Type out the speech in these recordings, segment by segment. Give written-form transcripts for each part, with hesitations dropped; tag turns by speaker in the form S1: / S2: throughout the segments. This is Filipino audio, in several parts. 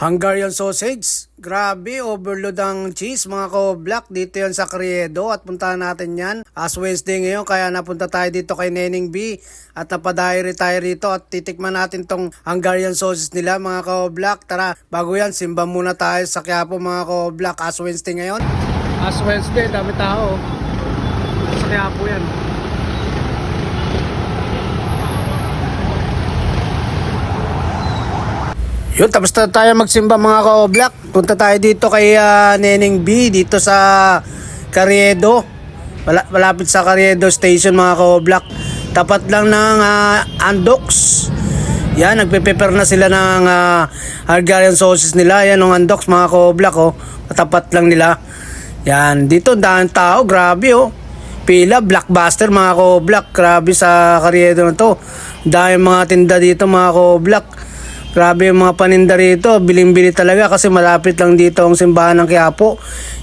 S1: Hungarian sausage. Grabe, overload ang cheese mga ko-black. Dito yan sa Carriedo at puntahan natin yan. As Wednesday ngayon kaya napunta tayo dito kay Neneng B. At napadairi tayo rito at titikman natin tong Hungarian sausage nila mga ko-black. Tara, bago yan, simba muna tayo sa Quiapo mga ko-black. As Wednesday ngayon. As Wednesday, dami tao. Sa Quiapo yan. Yun, tapos na tayo magsimba mga ka-black. Punta tayo dito kay Neneng B dito sa Carriedo. Malapit sa Carriedo Station mga ka-black. Tapat lang ng Andox. Yan, nagpe-prepare na sila ng Hungarian sausage nila. Yan ang Andox mga ka-black oh. Tapat lang nila. Yan, dito dahil tao, grabe oh. Pila, blockbuster mga ka-black. Grabe sa Carriedo na to. Dahil mga tinda dito mga ka-black. Grabe yung mga paninda rito, biling-bili talaga kasi malapit lang dito ang simbahan ng Quiapo.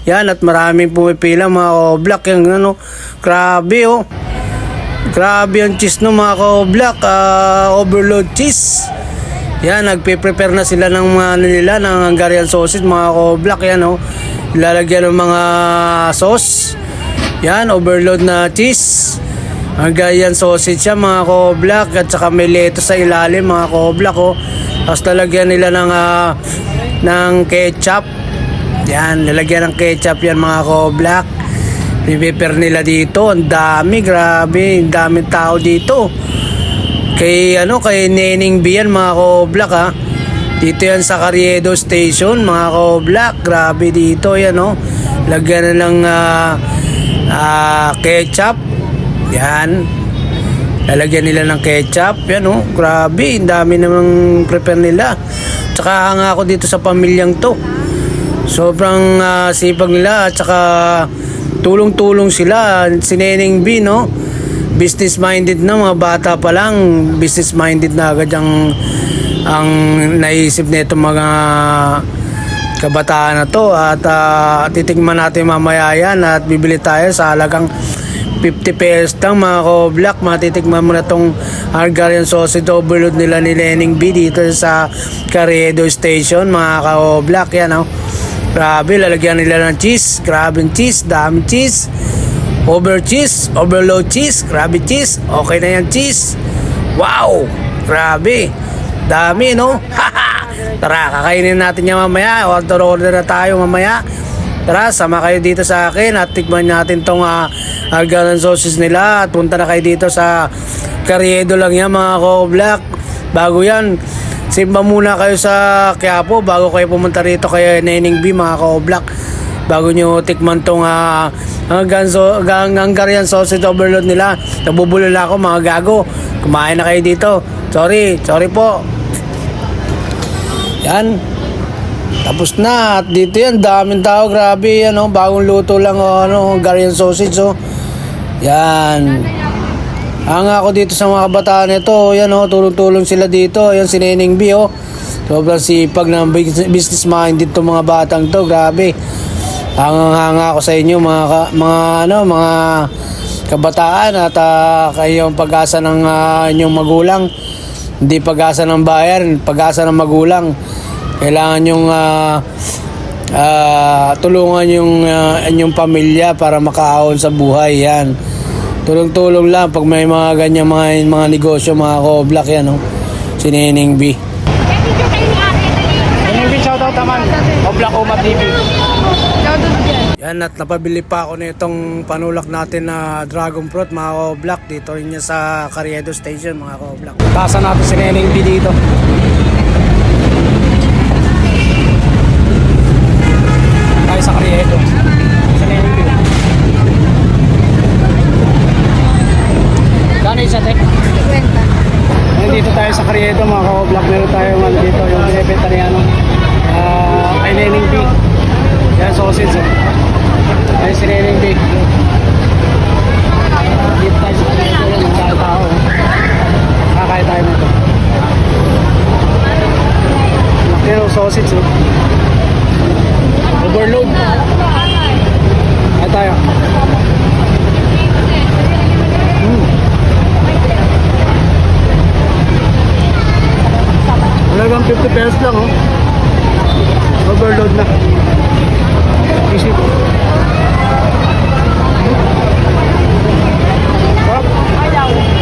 S1: Yan, at maraming pumipila mga ka-black. Yung ano, grabe oh. Grabe yung cheese no mga ka-black, overload cheese. Yan, nagpe-prepare na sila ng mga nila ng Hungarian sausage mga ka-black. Yan oh, ilalagyan ng mga sauce. Yan, overload na cheese. Hungarian sausage siya mga ka-black at saka may lettuce sa ilalim mga ka-black oh. Tapos lalagyan nila ng ketchup. Yan, lalagyan ng ketchup yan mga ko-black. Pipiper nila dito. Ang dami, grabe. Ang daming tao dito. Kay Neneng B yan mga ko-black ha. Dito yan sa Carriedo Station mga ko-black. Grabe dito yan oh. Lagyan na ng ketchup. Yan. Lalagyan nila ng ketchup. Yan oh, grabe, ang dami namang prepare nila. Tsaka hanga ako dito sa pamilyang to. Sobrang sipag nila at saka tulong-tulong sila. Si Neneng B no, business minded na, mga bata pa lang business minded na agad ang naisip nito mga kabataan na to. At titikman natin mamaya yan at bibili tayo sa halagang 50 pesos lang mga ko-black. Matitikman mo na tong Hungarian sausage overload nila ni Neneng B dito sa Carriedo Station mga ko-black. Yan oh. Grabe, lalagyan nila ng cheese. Grabe cheese, dami cheese. Over cheese, overload cheese. Grabe cheese, okay na yan cheese. Wow, grabe. Dami no. Tara, kakainin natin yan mamaya. Order na tayo mamaya. Tara, sama kayo dito sa akin at tikman natin tong Hungarian sausage nila at punta na kayo dito sa Carriedo lang yan mga ko-black. Bago yan, simba muna kayo sa Quiapo bago kayo pumunta rito kay Neneng B mga ko-black. Bago nyo tikman tong Hungarian sausage overload nila. Nabubulol ako mga gago. Kumain na kayo dito. Sorry po. Yan. Tapos na, at dito yan, daming tao, grabe, bagong luto lang, Hungarian sausage, oh. Yan. Hanga ako dito sa mga kabataan nito, yan, tulong-tulong sila dito, yan si Neneng B, oh. Sobrang sipag ng business minded to mga batang to, grabe. Hanga ako sa inyo, mga kabataan, at kayong pag-asa ng inyong magulang. Hindi pag-asa ng bayan, pag-asa ng magulang. Kailangan yung tulungan yung inyong pamilya para makaahon sa buhay. Yan. Tulong-tulong lang pag may mga ganyan mga negosyo mga ko-black yan. No? Si Neneng B. Neneng B, shoutout naman. O-Black Oma TV. Yan, at napabili pa ako nitong panulak natin na dragon fruit mga ko-black. Dito rin niya sa Carriedo Station mga ko-black. Tasa natin si Neneng B dito. Sa Carriedo. Sa Neneng B. Gano'n isa, Tek? 50. Nandito tayo sa Carriedo mga ka-vlog. Meron tayo dito yung binibenta ni kay Neneng B. Yan, sausage. Ayan si Neneng B. Dito tayo sa Carriedo. Yan, ang dahil tao. Kakaya tayo nito. Laki yung sausage. Overload. Ay tayo. Halagang 50 pesos lang oh. overload na. Isip. Sarap.